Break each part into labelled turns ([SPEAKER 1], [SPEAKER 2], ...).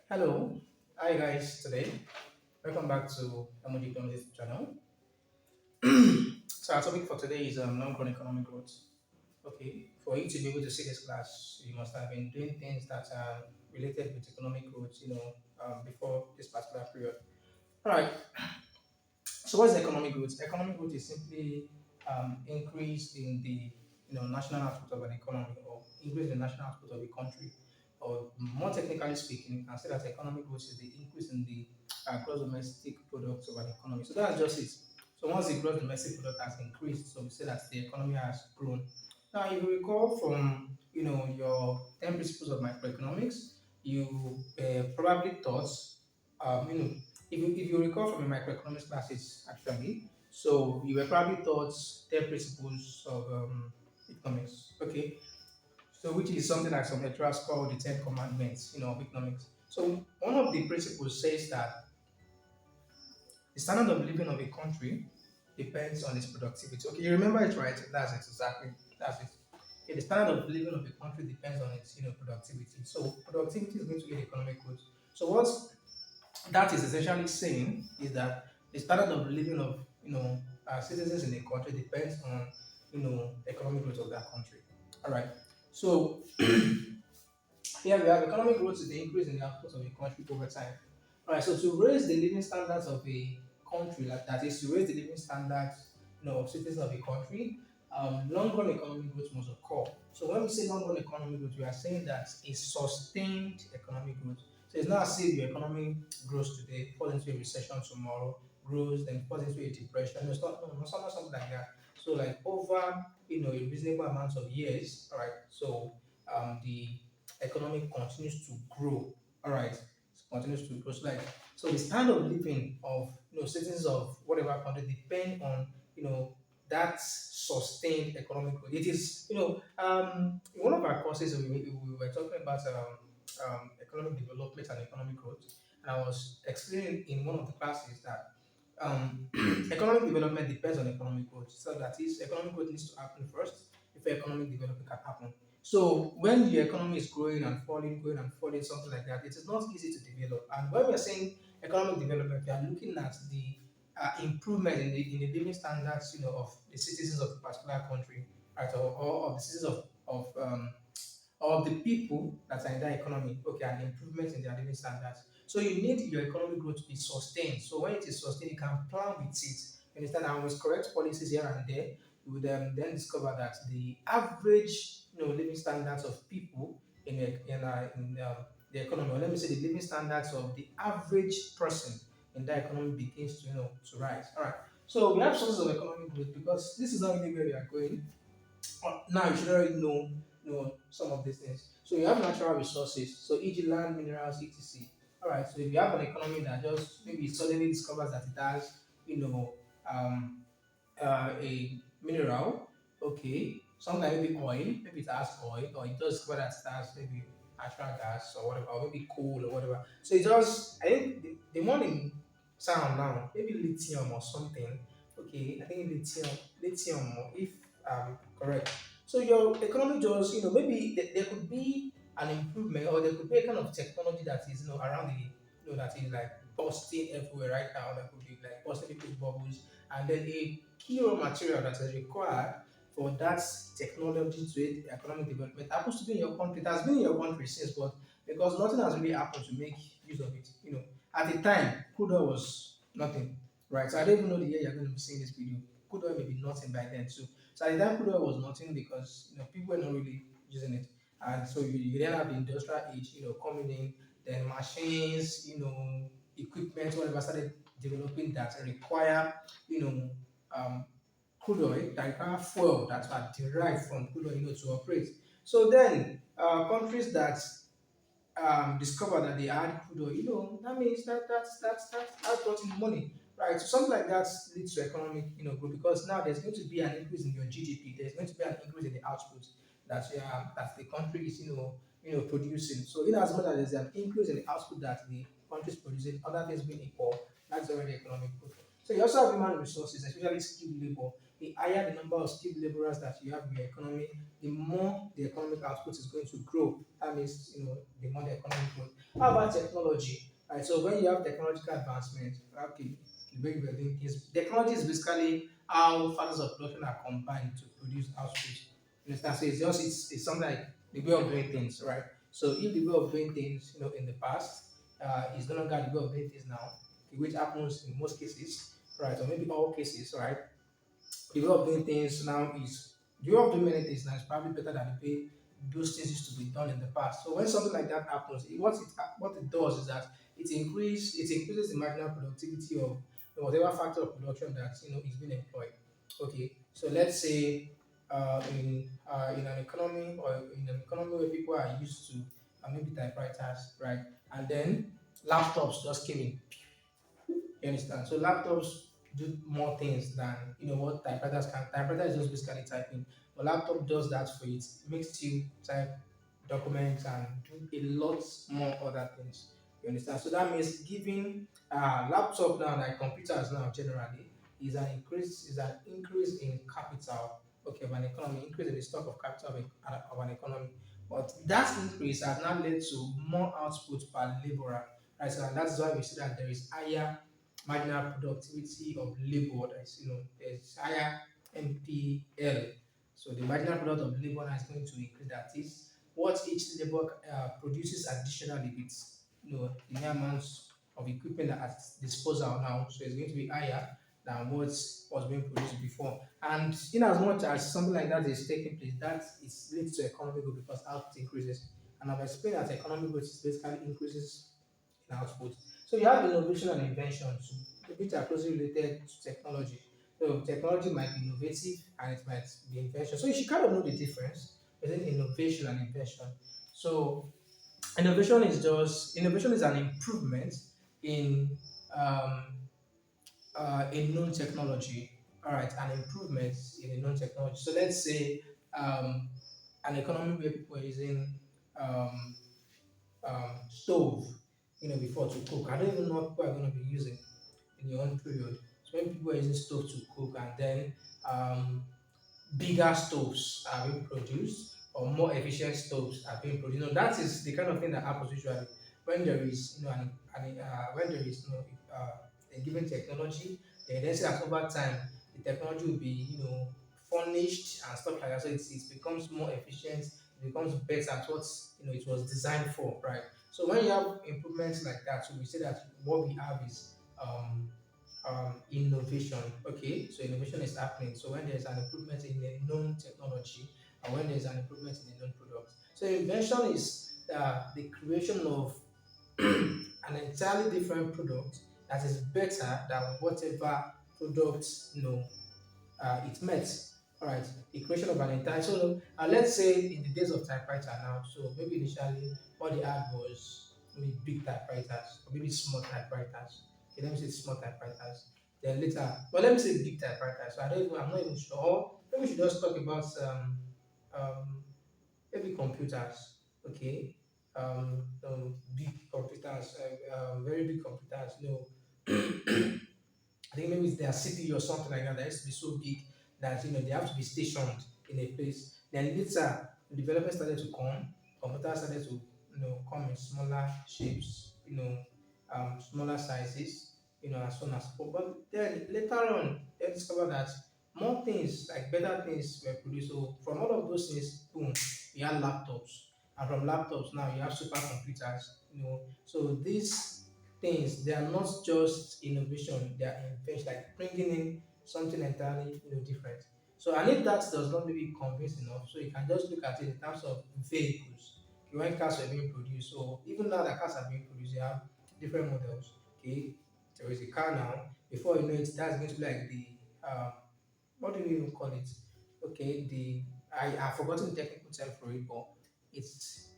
[SPEAKER 1] Hello, hi guys. Today, welcome back to Economics channel. So our topic for today is long-run economic growth. Okay, for you to be able to see this class, you must have been doing things that are related with economic growth. Before this particular period. All right. So what's economic growth? Economic growth is simply increase in the national output of an economy or increase in the national output of a country. Or more technically speaking, you can say that economic growth is the increase in the gross domestic product of an economy. So that's just it. So once the gross domestic product has increased, so we say that the economy has grown. Now, if you recall from your 10 principles of microeconomics, you probably thought if you recall from your microeconomics classes, actually, so you were probably taught 10 principles of economics, okay? So, which is something like some lecturers call the 10 commandments, of economics. So, one of the principles says that the standard of living of a country depends on its productivity. Okay, you remember it, right? That's it, exactly. That's it. Okay, the standard of living of a country depends on its, productivity. So, productivity is going to get economic growth. So, what that is essentially saying is that the standard of living of citizens in a country depends on economic growth of that country. All right. So here we have economic growth is the increase in the output of a country over time. All right. So to raise the living standards of a country, like that is to raise the living standards of citizens of a country, long-run economic growth must occur. So when we say long-run economic growth, we are saying that a sustained economic growth. So it's not as if your economy grows today, falls into a recession tomorrow, grows, then falls into a depression. It's not, no, not something like that. So like over a reasonable amount of years, all right. So the economy continues to grow. All right, it continues to grow. So the standard of living of citizens of whatever country depend on that sustained economic growth. It is in one of our courses we were talking about economic development and economic growth, and I was explaining in one of the classes that economic development depends on economic growth. So that is, economic growth needs to happen first before economic development can happen. So when the economy is growing and falling, something like that, it is not easy to develop. And when we are saying economic development, we are looking at the improvement in the living standards, of the citizens of a particular country, right, or of the citizens of the people that are in that economy, okay, and improvement in their living standards. So you need your economic growth to be sustained. So when it is sustained, you can plan with it. You understand? And with correct policies here and there, you would then discover that the average, living standards of people in the economy, or let me say, the living standards of the average person in that economy begins to to rise. All right. So we have sources of economic growth because this is not really where we are going. Now you should already know some of these things. So you have natural resources, so e.g. land, minerals, etc. All right. So if you have an economy that just maybe suddenly discovers that it has, um, a mineral, okay, sometimes maybe oil, maybe it has oil, or it does discover that it has maybe natural gas or whatever, or maybe coal or whatever. So it just, I think the one in sound now, maybe lithium or something. Okay, I think lithium, if correct. So your economy just, maybe there could be an improvement, or there could be a kind of technology that is, around that is like busting everywhere right now. That could be like busting people's bubbles, and then a key raw material that is required for that technology to aid economic development happens to be in your country. It has been in your country since, but because nothing has really happened to make use of it. At the time, crude oil was nothing, right? So I don't even know the year you're going to be seeing this video. Crude oil may be nothing by then too. So at the time, crude oil was nothing because people were not really using it, and so you then have the industrial age, coming in, then machines, equipment, whatever started developing that require, you know, um, crude oil, that require fuel that are derived from crude oil, to operate. So then, countries that discover that they had crude oil, that means that brought in money, right? So something like that leads to economic, growth because now there's going to be an increase in your GDP. There's going to be an increase in the output that the country is, producing. So in as much as there's an increase in the output that the country is producing, other things being equal, that's already economic growth. So you also have human resources, especially skilled labor. the higher the number of skilled laborers that you have in your economy, the more the economic output is going to grow. That means, the more the economy grows. How about technology? Right, so when you have technological advancement, okay, the way we are doing things, technology is basically how factors of production are combined to produce output. You understand? So it's something like the way of doing things, right? So if the way of doing things, in the past, is no longer the way of doing things now, okay, which happens in most cases, right, or maybe all cases, right? The way of doing things now is the way of doing many things now is probably better than the way those things used to be done in the past. So when something like that happens, what it does is that it increases the marginal productivity of whatever factor of production that is being employed. Okay, so let's say in an economy or in an economy where people are used to maybe typewriters, right, and then laptops just came in. You understand? So laptops do more things than what typewriters can. Typewriter is just basically typing, but laptop does that for it. It makes you type documents and do a lot more other things. You understand? So that means giving laptop now, like computers now generally, is an increase in capital. Okay, of an economy, increase in the stock of capital of an economy. But that increase has now led to more output per laborer. Right, so and that's why we see that there is higher marginal productivity of labor. There's higher MPL. So the marginal product of labor now is going to increase. That is what each labor produces additionally with the new amounts of equipment at its disposal now. So it's going to be higher than what was being produced before. And in as much as something like that is taking place, that is leads to economic growth because output increases. And I've explained that economic growth is basically increases in output. So you have innovation and invention too, which are closely related to technology. So technology might be innovative and it might be invention. So you should kind of know the difference between innovation and invention. So innovation is an improvement in um, a known technology. All right, an improvement in a known technology. So let's say um, an economy where people are using um, stove, before to cook. I don't even know what people are going to be using in your own period. So when people are using stove to cook, and then um, bigger stoves are being produced or more efficient stoves are being produced. That is the kind of thing that happens usually when there is, when there is, a given technology. Then say that over time the technology will be, furnished and stuff like that. So it becomes more efficient. It becomes better at what it was designed for, right? So when you have improvements like that, so we say that what we have is innovation. Okay, so innovation is happening. So when there's an improvement in a known technology, and when there's an improvement in a known product, so invention is the creation of an entirely different product that is better than whatever product it met. All right, the creation of an entire. So let's say in the days of typewriter now, so maybe initially what they had was maybe big typewriters or maybe small typewriters. Okay, let me say small typewriters. Then later, well, let me say big typewriters. So I'm not even sure. Or maybe we should just talk about um, maybe computers. Okay, big computers, very big computers. I think maybe it's their CPU or something like that. That used to be so big that they have to be stationed in a place. Then later, the development started to come. Computers started to come in smaller shapes, smaller sizes, and so on and so forth. But then later on, they discovered that more things, like better things, were produced. So from all of those things, boom, you have laptops, and from laptops now you have supercomputers. So these things, they are not just innovation, they are invention, like bringing in something entirely different. So and if that does not maybe convince enough, so you can just look at it in terms of vehicles. Okay, when cars were being produced, so even now that cars are being produced, you have different models. Okay, there is a car now. Before you know it, that's going to be like the what do you even call it? Okay, I've forgotten the technical term for it, but it's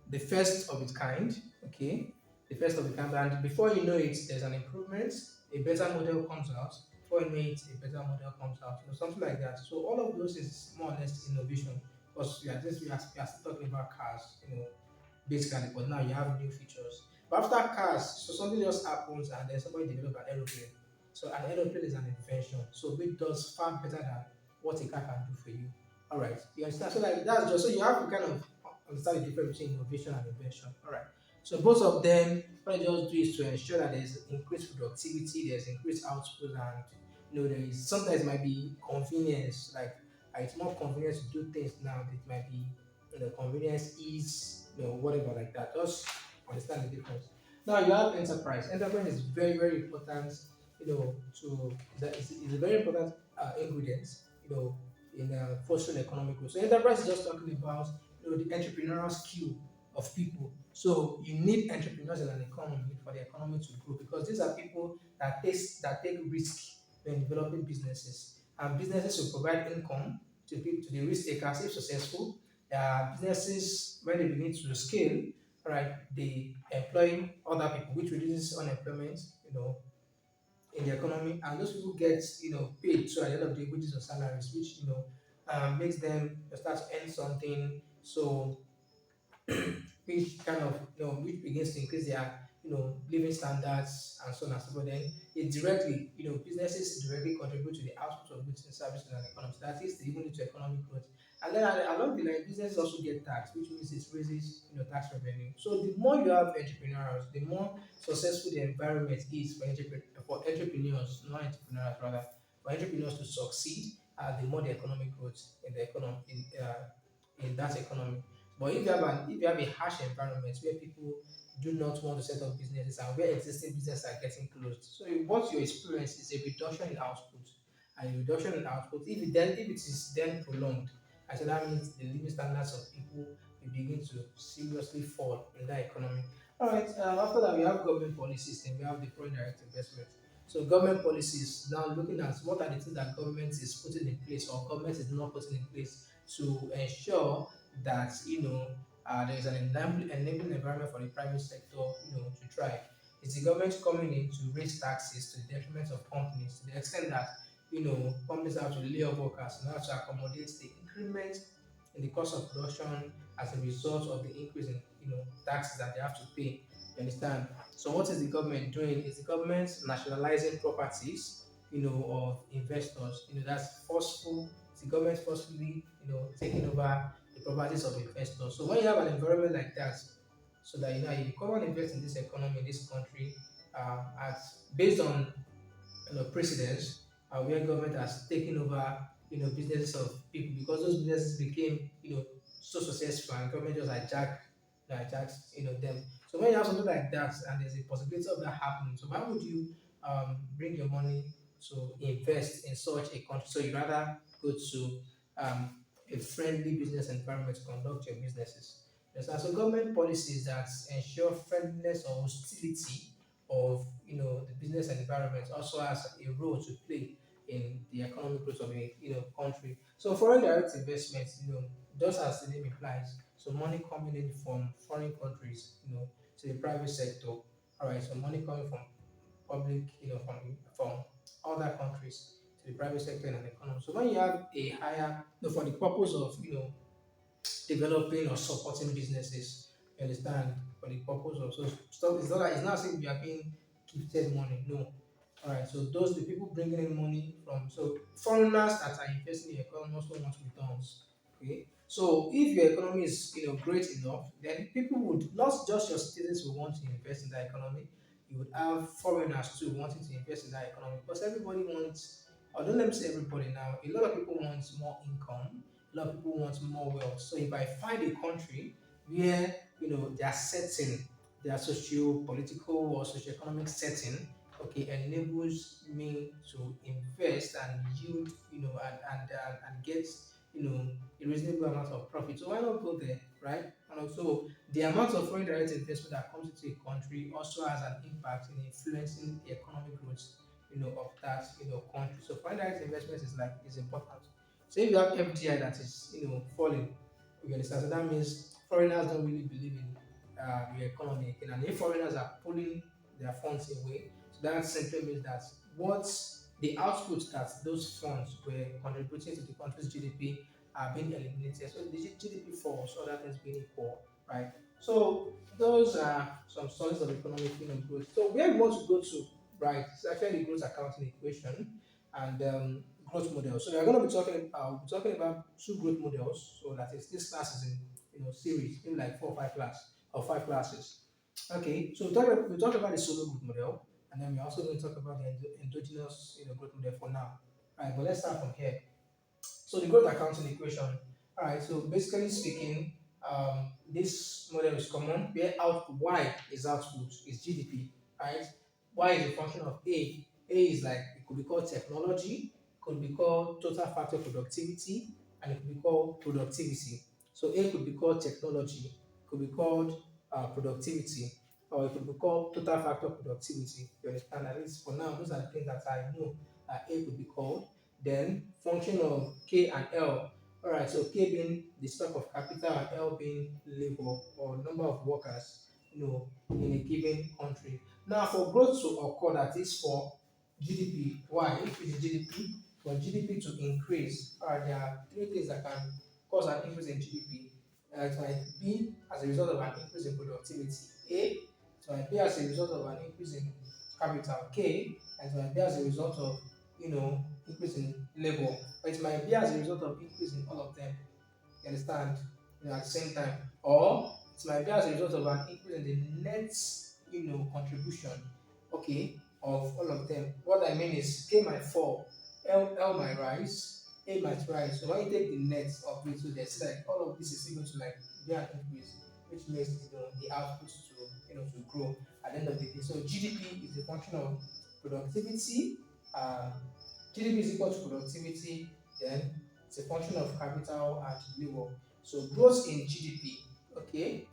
[SPEAKER 1] the first of its kind. Okay, the first of the kind, and before you know it, there's an improvement. A better model comes out. Before you know it, a better model comes out. Something like that. So all of those is more or less innovation because we are still talking about cars. Basically, but now you have new features. But after cars, so something just happens and then somebody develop an aeroplane. So an aeroplane is an invention. So it does far better than what a car can do for you. All right, you understand? So like that's just so you have to kind of understand the difference between innovation and invention. All right. So both of them, what they just do is to ensure that there's increased productivity, there's increased output, and there is sometimes it might be convenience, like it's more convenient to do things now. It might be convenience, ease, whatever like that. Just understand the difference. Now you have enterprise. Enterprise is very very important. To that is a very important ingredient. In fostering economic growth. So enterprise is just talking about the entrepreneurial skill of people. So you need entrepreneurs in an economy for the economy to grow because these are people that take risk when developing businesses. And businesses will provide income to people to the risk takers if successful. Businesses when they begin to scale, right, they employ other people, which reduces unemployment, in the economy, and those people get paid so at the end of the day wages or salaries, which makes them start to earn something. So which kind of which begins to increase their living standards and so on and so forth. Then it directly businesses directly contribute to the output of goods and services in an economy. So that is they even lead to economic growth. And then along the line, businesses also get tax, which means it raises tax revenue. So the more you have entrepreneurs, the more successful the environment is for entrepreneurs, not entrepreneurs rather, for entrepreneurs to succeed. The more the economic growth in the economy in that economy. But if you have a harsh environment where people do not want to set up businesses and where existing businesses are getting closed, so what you experience is a reduction in output, and a reduction in output. If it is then prolonged, I said that means the living standards of people will begin to seriously fall in that economy. All right. After that, we have government policies, then we have the foreign direct investment. So government policies now looking at what are the things that government is putting in place or government is not putting in place to ensure that there is an enabling environment for the private sector to thrive. Is the government coming in to raise taxes to the detriment of companies to the extent that companies have to lay off workers in order to accommodate the increment in the cost of production as a result of the increase in taxes that they have to pay. You understand? So what is the government doing? Is the government nationalizing properties of investors? That's forceful. Is the government forcefully taking over the properties of investors? So when you have an environment like that, so that if you come and invest in this economy, in this country, as based on precedents where government has taken over businesses of people because those businesses became so successful and government just hijacks them. So when you have something like that and there's a possibility of that happening, so why would you bring your money to invest in such a country? So you rather go to um, a friendly business environment to conduct your businesses. Yes, and so government policies that ensure friendliness or hostility of the business environment also has a role to play in the economic growth of a country. So foreign direct investments, just as the name implies, so money coming in from foreign countries, to the private sector. All right, so money coming from public, from other countries to the private sector and the economy. So when you have a higher, for the purpose of developing or supporting businesses. You understand? For the purpose of so stuff. It's not as if we are being gifted money. No. All right. So those the people bringing in money from so foreigners that are investing in the economy also want returns. Okay. So if your economy is great enough, then people would not just your citizens will want to invest in that economy. You would have foreigners too wanting to invest in that economy because everybody wants. Or don't let me say everybody now. A lot of people want more income, a lot of people want more wealth. So if I find a country where their setting, their socio-political or socio-economic setting, okay, enables me to invest and yield, and get a reasonable amount of profit. So why not go there, right? And also the amount of foreign direct investment that comes into a country also has an impact in influencing the economic growth, of that country. So foreign direct investment is important. So if you have FDI that is falling, you understand. So that means foreigners don't really believe in your economy again, and if foreigners are pulling their funds away, so that simply means that what the output that those funds were contributing to the country's GDP are being eliminated. So the GDP falls, other things being equal, right? So those are some sources of economic growth. So where we want to go to, right? It's actually the growth accounting equation, and growth models. So we are going to be talking about two growth models. So that is this class is in series, in like 4 or 5 class or 5 classes. Okay, so we talk about the solo growth model, and then we're also going to talk about the endogenous growth model for now. All right, but let's start from here. So the growth accounting equation. All right. So basically speaking, this model is common where output Y is output is GDP. Right. Y is a function of A. A is like it could be called technology, could be called total factor productivity, and it could be called productivity. So A could be called technology, could be called productivity, or it could be called total factor productivity. You understand? At least for now, those are the things that I know A could be called. Then function of K and L. All right, so K being the stock of capital and L being labor or number of workers, in a given country. Now, for growth to occur, that is for GDP. Why? If it's GDP, for GDP to increase, all right, there are three things that can cause an increase in GDP. It might be as a result of an increase in productivity. A. It might be as a result of an increase in capital. K. And it might be as a result of increase in labor, or it might be as a result of increase in all of them. You understand? At the same time, or it might be as a result of an increase in the net, contribution, okay, of all of them. What I mean is K might fall, L might rise, A might rise. So when you take the net of it, so there's like all of this is equal to like be an increase, which makes the output to to grow at the end of the day. So GDP is a function of productivity. Uh, GDP is equal to productivity, then it's a function of capital and labor. So growth in GDP, okay,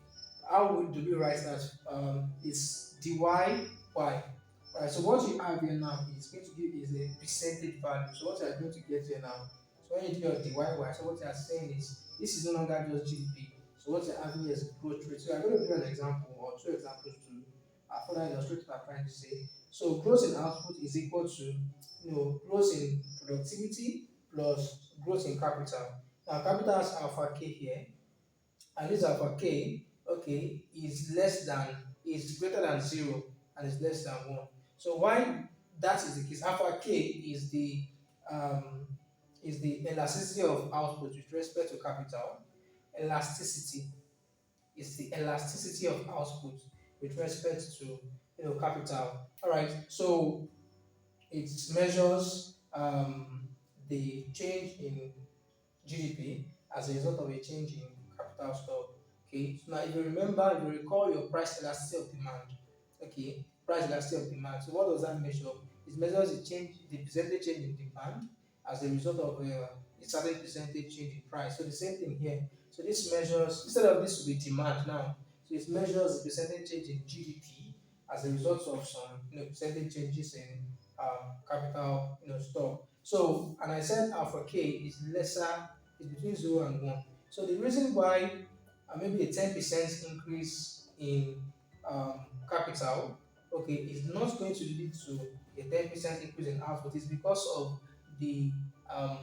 [SPEAKER 1] do we write that? It's dy y. Alright, so what you have here now is going to give is a percentage value. So what you are going to get here now, so when you do your dy, so what you are saying is this is no longer just GDP. So what you're having here is growth rate. So I'm going to give an example or two examples to further illustrate what I'm trying to say. So growth in output is equal to growth in productivity plus growth in capital. Now capital has alpha k here, and this alpha k, okay, is greater than 0 and is less than 1. So why that is the case? Alpha k um, is the elasticity of output with respect to capital. Elasticity is the elasticity of output with respect to capital. All right. So it measures the change in GDP as a result of a change in capital stock. Okay, so now if you remember, if you recall your price elasticity of demand, okay, price elasticity of demand. So what does that measure? It measures the percentage change in demand as a result of a certain percentage change in price. So the same thing here. So this measures, instead of this to be demand now, so it measures the percentage change in GDP as a result of some percentage changes in capital stock. So and I said alpha k is lesser is between 0 and 1. So the reason why maybe a 10% increase in capital, okay, is not going to lead to a 10% increase in output is because of the um,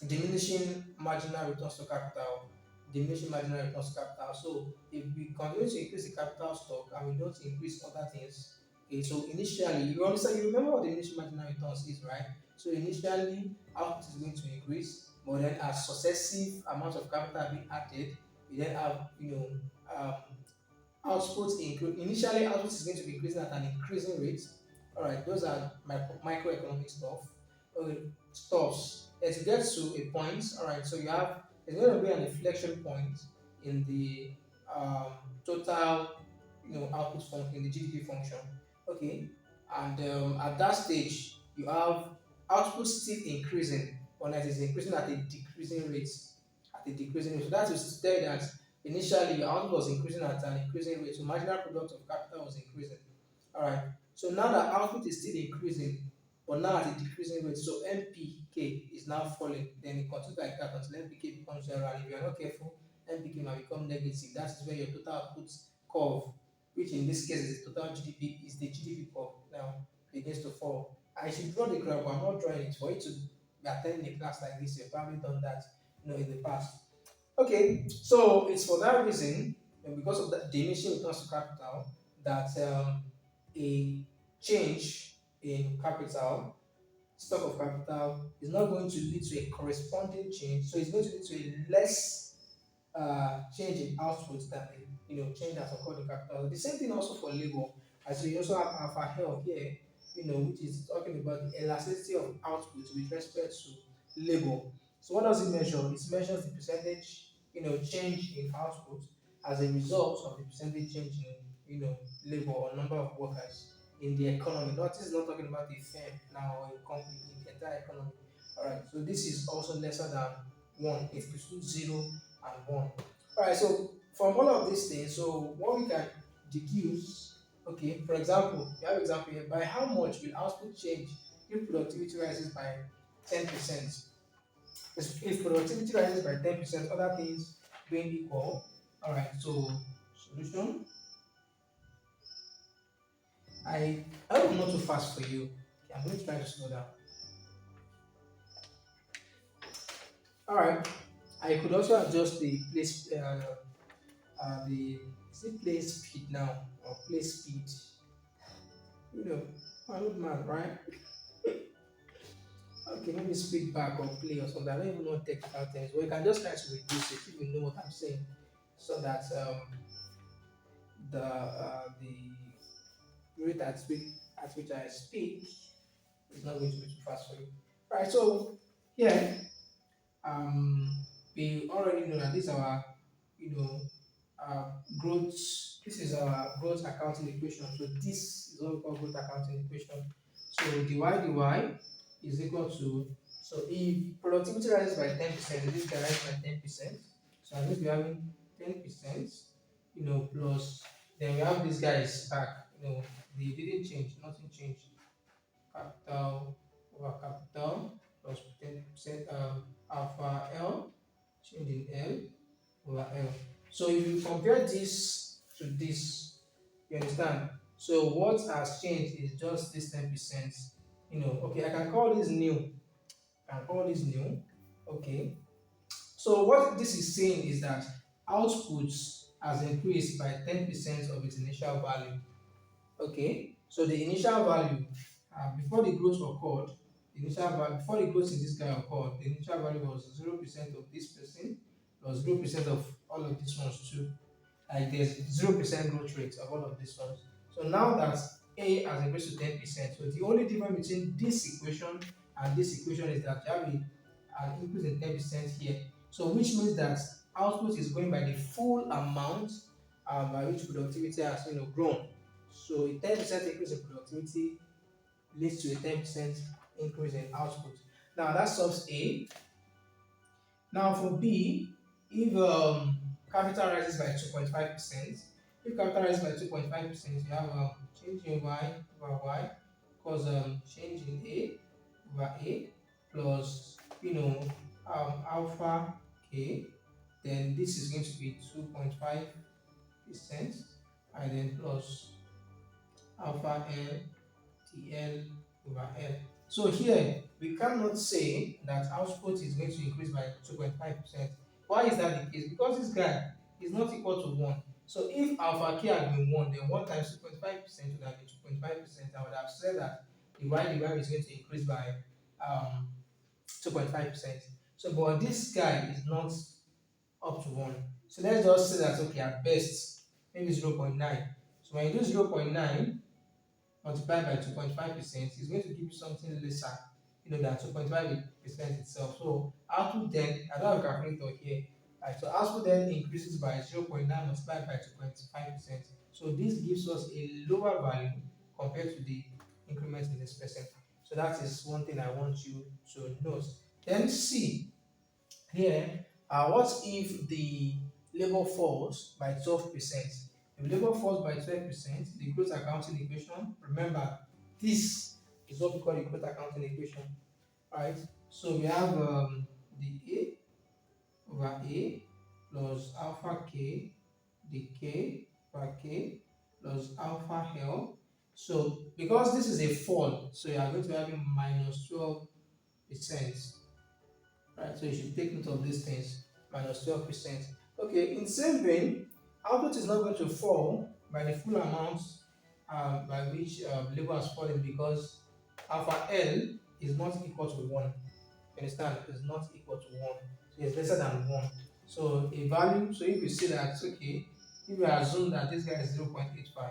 [SPEAKER 1] diminishing marginal returns to capital. Diminishing marginal returns to capital. So if we continue to increase the capital stock and we don't increase other things, okay, so initially you understand, you remember what the initial marginal returns is, right? So initially output is going to increase, but then as successive amounts of capital are being added, we then have um, output include initially output is going to be increasing at an increasing rate. All right, those are microeconomic stuff. Okay, stuffs. As you get to a point, all right, so you have there's going to be an inflection point in the total output function, in the GDP function. Okay, and at that stage you have output still increasing, but it is increasing at a decreasing rate. At a decreasing rate. So that is to tell you that initially your output was increasing at an increasing rate, so marginal product of capital was increasing. All right. So now that output is still increasing, but now at a decreasing rate. So MPK is now falling. Then it continues like that until MPK becomes zero. And if you are not careful, MPK might become negative. That is where your total output curve, which in this case is the total GDP, is the GDP curve. Now begins to fall. I should draw the graph, but I'm not drawing it for you to be attending a class like this. You've probably done that, in the past. Okay, so it's for that reason, and because of that diminishing returns to capital, that a change in capital stock of capital is not going to lead to a corresponding change. So it's going to lead to a less change in output than change that's occurred in capital. The same thing also for labor, as we also have alpha health here, which is talking about the elasticity of output with respect to labor. So what does it measure? It measures the percentage, change in output as a result of the percentage change in, labor or number of workers in the economy. Not this is not talking about the firm now or a company in the entire economy. All right. So this is also lesser than one. It's between 0 and 1. All right. So from all of these things, so what we can deduce, okay, for example, we have example here. By how much will output change if productivity rises by 10%? If productivity rises by 10%, other things being equal. All right. So solution. I hope I'm not too fast for you. Okay, I'm going to try to slow down. All right. I could also adjust the place, the is it play speed now or play speed? You know, I'm not mad, right? Okay, maybe speed back or play or something. I don't even know technical terms, but you can just try to reduce it if you know what I'm saying, so that the rate at which I speak is not going to be too fast for you. All right. So yeah, um, we already know that this is our, you know, growth. This is our growth accounting equation. So this is what we call growth accounting equation. So dy is equal to, so if productivity rises by 10%, this guy rises by 10%. So I'm going to be having 10%, plus then we have these guys back, they didn't change, nothing changed. Capital over capital plus 10% alpha L, change in L over L. So if you compare this to this, you understand? So what has changed is just this 10%. Okay, I can call this new. I can call this new. Okay. So what this is saying is that output has increased by 10% of its initial value. Okay, so the initial value, before the growth occurred, the initial value before the growth in this guy occurred, the initial value was 0% of this person plus 0% of all of these ones too. Like there's 0% growth rate of all of these ones. So now that A has increased to 10%, so the only difference between this equation and this equation is that you have an increase in 10% here. So which means that output is going by the full amount by which productivity has grown. So a 10% increase in productivity leads to a 10% increase in output. Now that solves A. Now for B, if capital rises by 2.5%, if capital rises by 2.5%, you have change in y over y because change in A over A plus alpha k, then this is going to be 2.5% and then plus alpha L TL over L. So here we cannot say that output is going to increase by 2.5%. Why is that the case? Because this guy is not equal to 1. So if alpha k had been 1, then 1 times 2.5% would have been 2.5%. I would have said that the y is going to increase by 2.5%. So but this guy is not up to 1. So let's just say that okay, at best maybe 0.9. So when you do 0.9 multiplied by 2.5% is going to give you something lesser, than 2.5% itself. So output then, I don't have a calculator here, right? So output then increases by 0.9 multiplied by 2.5%. So this gives us a lower value compared to the increment in this percent. So that is one thing I want you to note. Then C, here, what if the labor falls by 12%? If labor falls by 12%, the growth accounting equation, remember, this is what we call the growth accounting equation, right? So we have the A over A plus alpha K, the K over K plus alpha L. So because this is a fall, so you are going to have a minus 12%. Right? So you should take note of these things, minus 12%. Okay, in the same vein, output is not going to fall by the full amount by which labor has fallen because alpha L is not equal to 1. You understand? Is not equal to 1. So it's lesser than 1. So a value, so if you see that, okay, if you assume that this guy is 0.85,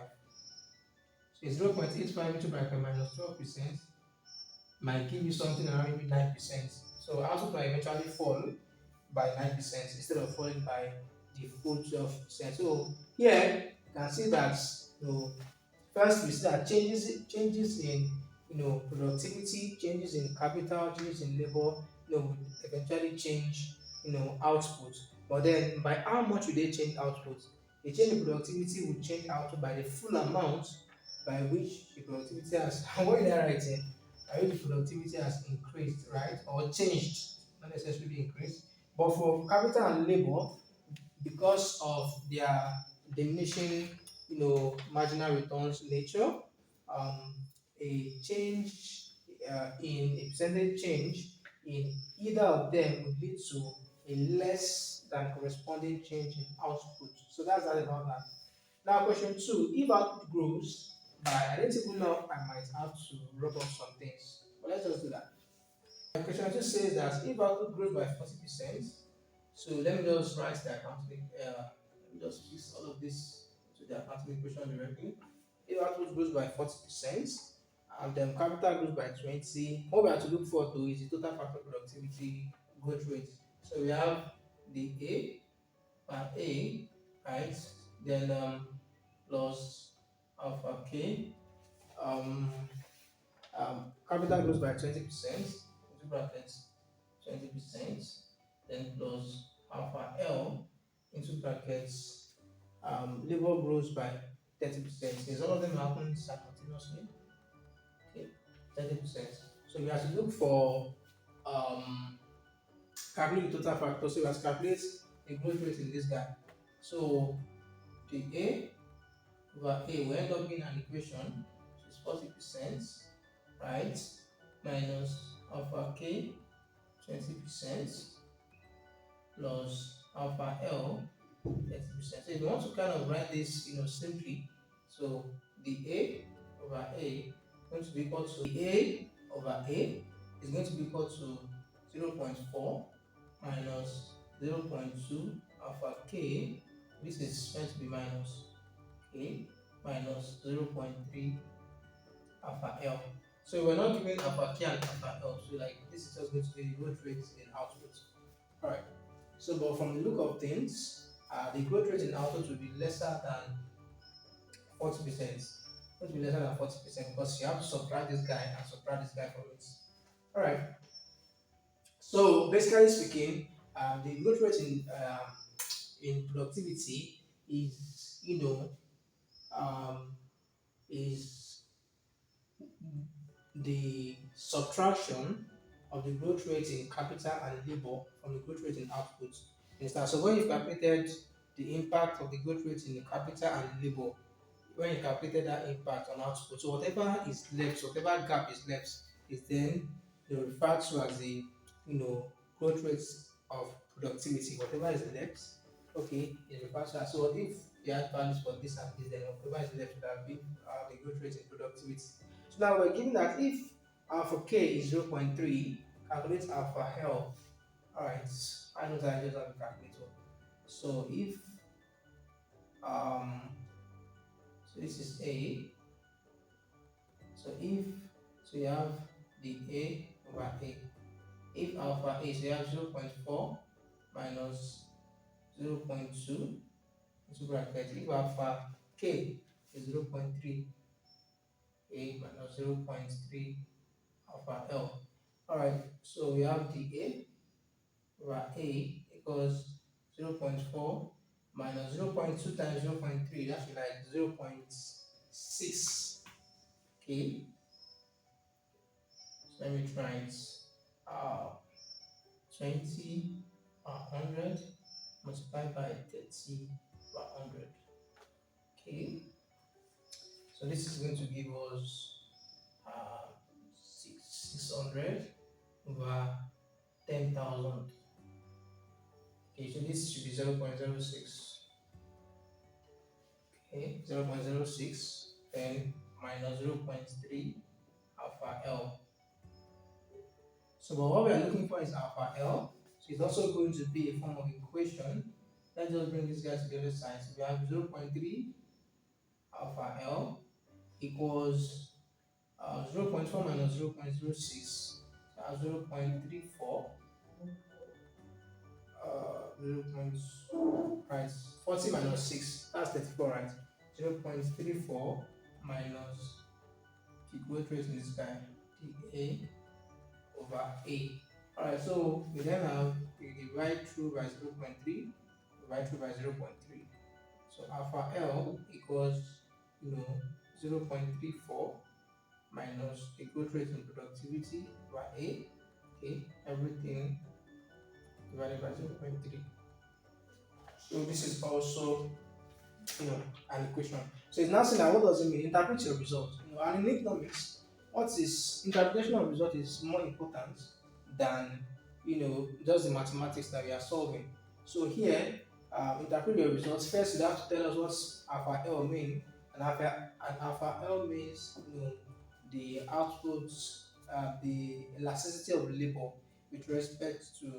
[SPEAKER 1] so 0.85 into bracket minus 12% might give you something around maybe 9%. So output might eventually fall by 9% instead of falling by the full 12%. So here you can see that, first we see that changes in, productivity, changes in capital, changes in labor, would eventually change, output. But then by how much will they change output? The change in productivity will change output by the full amount by which the productivity has what did I write here? By which the productivity has increased, right? Or changed, not necessarily increased. But for capital and labor, because of their diminishing, marginal returns nature, um, a change in a percentage change in either of them would lead to a less than corresponding change in output. So that's that about that. Now, question two: if output grows by, I don't even know, I might have to rub up some things, but let's just do that. Question two says that if output grows by 40%, so let me just write the accounting, let me just fix all of this to the accounting equation directly. If output grows by 40% and then capital grows by 20, what we have to look for though is the total factor productivity growth rate. So we have the A by A, right? Then plus alpha K. Um, Capital grows by 20%, into brackets 20%, then plus alpha L into brackets, labor grows by 30%. Is all of them happen simultaneously? Okay, 30%. So we have to look for, calculate the total factor. So we have to calculate the growth rate in this guy. So the A over A will end up being an equation, which is 40%, right? Minus alpha K 20% plus alpha L 30%. So if you want to kind of write this, simply, so the A over A is going to be equal to the A over A is going to be equal to 0.4 minus 0.2 alpha K. This is going to be minus K minus 0.3 alpha L. So we're not given alpha K and alpha L. So like this is just going to be the growth rate in output. Alright. So but from the look of things, the growth rate in output will be lesser than 40%. Going to be lesser than 40% because you have to subtract this guy and subtract this guy from it. Alright. So basically speaking, the growth rate in productivity is, is the subtraction of the growth rate in capital and labor from the growth rate in output. Understand? So when you calculated the impact of the growth rate in the capital and labor, when you calculated that impact on output, so whatever is left, whatever gap is left, is then referred to as the, growth rate of productivity. Whatever is left, okay, is referred to as. So if you had values for this and this, then whatever is left would have been the growth rate in productivity. So now we're given that if alpha k is 0.3, calculate alpha L. Alright, I know that I just have a calculator. So if um so this is A. So you have the A over A. If alpha A, so you have 0.4 minus 0.2 into bracket. If alpha K is 0.3, A minus 0.3 alpha L. Alright, so we have the A over A equals 0.4 minus 0.2 times 0.3, that's like 0.6. Okay, so let me try it. Uh, 20 per 100 multiplied by 30 per 100. Okay, so this is going to give us 600 over 10,000. Okay, so this should be 0.06. Okay, 0.06 then minus 0.3 alpha L. So but what we are looking for is alpha L. So it's also going to be a form of equation. Let's just bring this guy to the other side. So we have 0.3 alpha L equals 0.4 minus 0.06. So 0.34 0. Right, 40 minus 6, that's 34, right? 0.34 minus the growth rate in this guy, dA over A. Alright, so we then have we divide through by 0.3, divide through by 0.3. So alpha L equals, 0.34 minus the growth rate in productivity over A, okay, everything divided by 0.3. So this is also, you know, an equation. So it's now saying that what does it mean? Interpret your result. And in economics, what is interpretation of result is more important than just the mathematics that we are solving. So here, interpret your results. First, you have to tell us what alpha L mean, and alpha L means the output, the elasticity of labor with respect to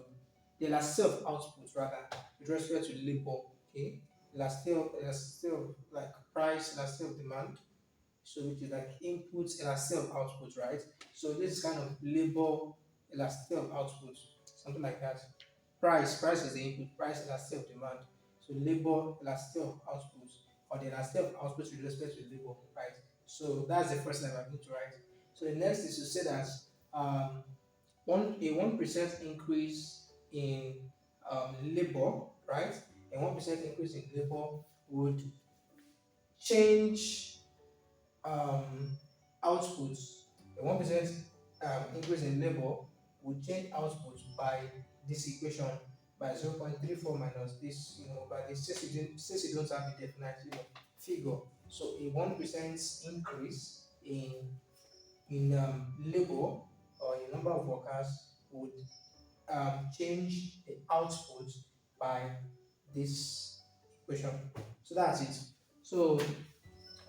[SPEAKER 1] the elasticity of output rather with respect to labor. Okay, elasticity of like price, elasticity of demand, so which is like input, elasticity of output, right? So this is kind of labor elasticity of output, something like that. Price is the input, price elasticity of demand. So labor elasticity of output, or the elasticity of output with respect to labor, right? So that's the first thing I'm going to write. So the next is to say that um, 1% increase in labor, right? A 1% increase in labor would change output. A 1% increase in labor would change output by this equation by 0.34 minus this, by this, since you don't have a definite figure. So a 1% increase in labor or a number of workers would change the output by this equation. So that's it. So if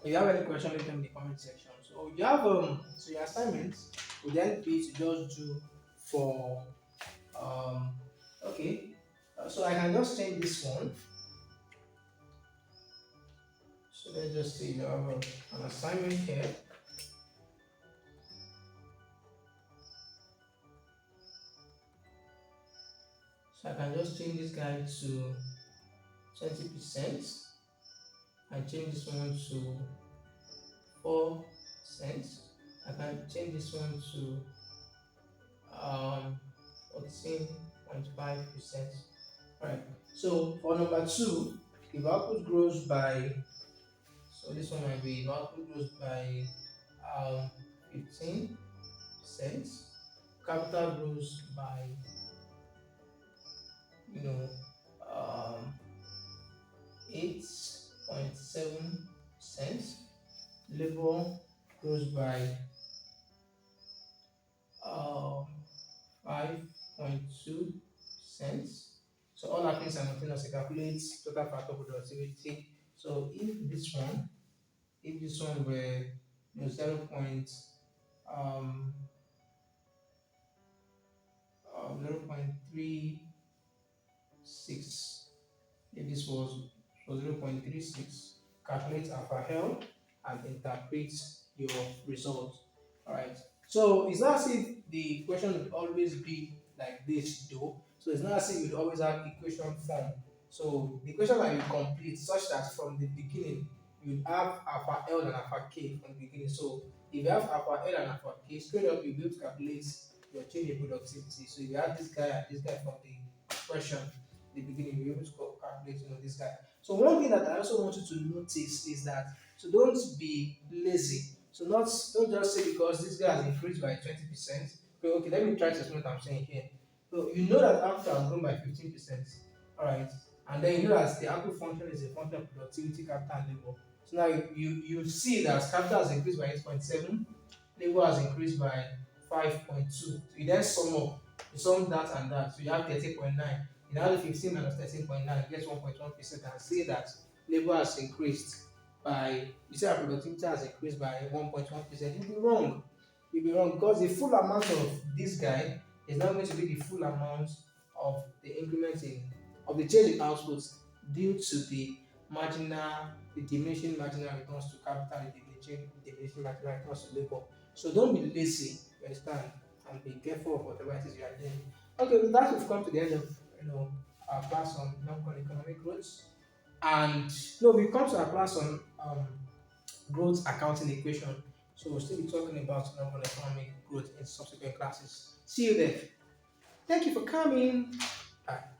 [SPEAKER 1] you have any question, leave them in the comment section. So you have so your assignment will then be to just do for um okay. So I can just change this one. So let's just say you have an assignment here. So I can just change this guy to 20% and change this one to 4 cents. I can change this one to 14.5%. Alright. So for number two, if output grows by, so this one might be if output grows by 15 cents, capital grows by you know um 8.7 cents, labor grows by um 5.2 cents. So all happening simultaneously calculates total factor productivity. So if this one were 0 um, 0.36, if this was 0.36, calculate alpha L and interpret your result. All right. So it's not as if the equation would always be like this, though. So it's not as if you'd always have equation form. So the equation that you complete such that from the beginning you have alpha L and alpha K from the beginning. So if you have alpha L and alpha K, straight up you'll be able to calculate your change in productivity. So if you have this guy and this guy from the expression the beginning, you're able to calculate, this guy. So one thing that I also want you to notice is that so don't be lazy. So don't just say because this guy has increased by 20%. Okay, let me try to explain what I'm saying here. So you know that output has grown by 15%. Alright. And then you know that the output function is a function of productivity, capital, and labor. So now you see that capital has increased by 8.7, labor has increased by 5.2. So you then sum up, you sum that and that. So you have 30.9. You now do 15 minus 13.9, you get 1.1%, and say that labor has increased by, you say that productivity has increased by 1.1%. You'll be wrong. You'll be wrong because the full amount of this guy It's not going to be the full amount of the increment in of the change in outputs due to the diminishing marginal returns to capital, the diminishing marginal returns to labor. So don't be lazy, you understand, and be careful of whatever it is you are doing. Okay, with that we've come to the end of our class on non-economic growth. And no, we come to our class on growth accounting equation. So we'll still be talking about non-economic growth in subsequent classes. See you there. Thank you for coming. Bye.